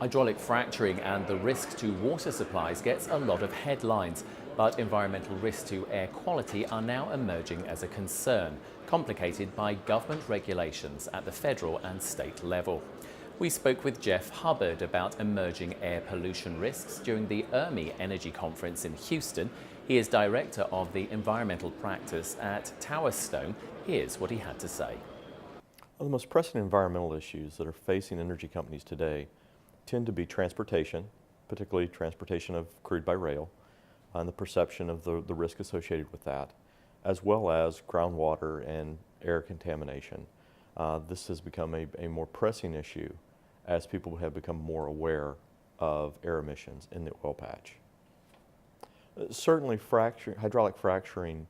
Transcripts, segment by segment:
Hydraulic fracturing and the risk to water supplies gets a lot of headlines, but environmental risks to air quality are now emerging as a concern, complicated by government regulations at the federal and state level. We spoke with Jeff Hubbard about emerging air pollution risks during the Energy Conference in Houston. He is director of the environmental practice at Towerstone. Here's what he had to say. Well, the most pressing environmental issues that are facing energy companies today tend to be transportation, particularly transportation of crude by rail, and the perception of the risk associated with that, as well as groundwater and air contamination. This has become a more pressing issue as people have become more aware of air emissions in the oil patch. Certainly hydraulic fracturing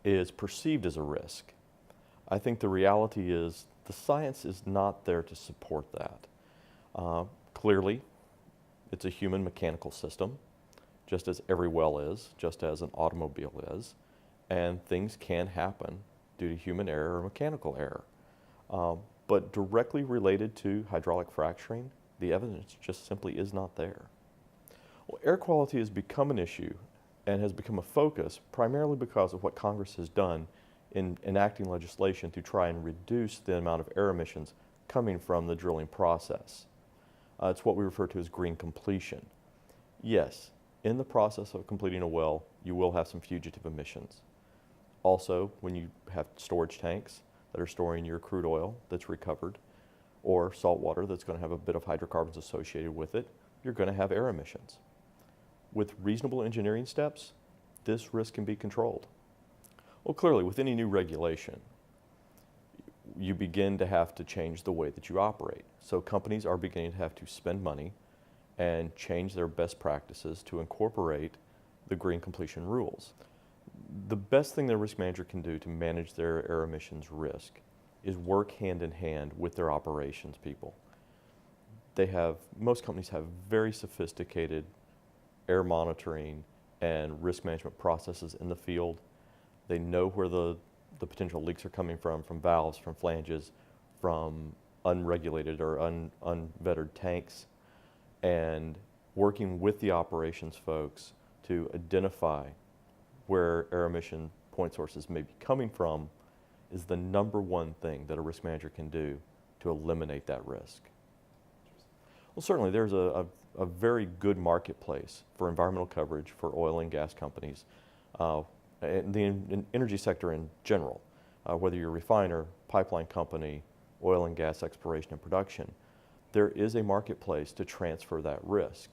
is perceived as a risk. I think the reality is the science is not there to support that. Clearly, it's a human mechanical system, just as every well is, just as an automobile is, and things can happen due to human error or mechanical error. But directly related to hydraulic fracturing, the evidence just simply is not there. Well, air quality has become an issue and has become a focus primarily because of what Congress has done in enacting legislation to try and reduce the amount of air emissions coming from the drilling process. It's what we refer to as green completion. Yes, in the process of completing a well, you will have some fugitive emissions. Also, when you have storage tanks that are storing your crude oil that's recovered, or salt water that's going to have a bit of hydrocarbons associated with it, you're going to have air emissions. With reasonable engineering steps, this risk can be controlled. Well, clearly, with any new regulation, you begin to have to change the way that you operate. So companies are beginning to have to spend money and change their best practices to incorporate the green completion rules. The best thing the risk manager can do to manage their air emissions risk is work hand in hand with their operations people. Most companies have very sophisticated air monitoring and risk management processes in the field. They know where the potential leaks are coming from valves, from flanges, from unregulated or unvetted tanks, and working with the operations folks to identify where air emission point sources may be coming from is the number one thing that a risk manager can do to eliminate that risk. Well, certainly there's a very good marketplace for environmental coverage for oil and gas companies, and the energy sector in general, whether you're a refiner, pipeline company, oil and gas exploration and production, there is a marketplace to transfer that risk.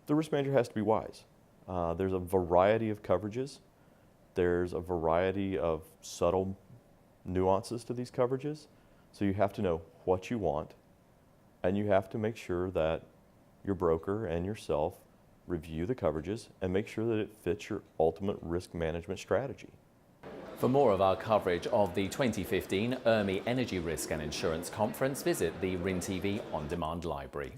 The risk manager has to be wise. There's a variety of coverages. There's a variety of subtle nuances to these coverages. So you have to know what you want, and you have to make sure that your broker and yourself review the coverages and make sure that it fits your ultimate risk management strategy. For more of our coverage of the 2015 Energy Risk and Insurance Conference, visit the RIN TV On Demand Library.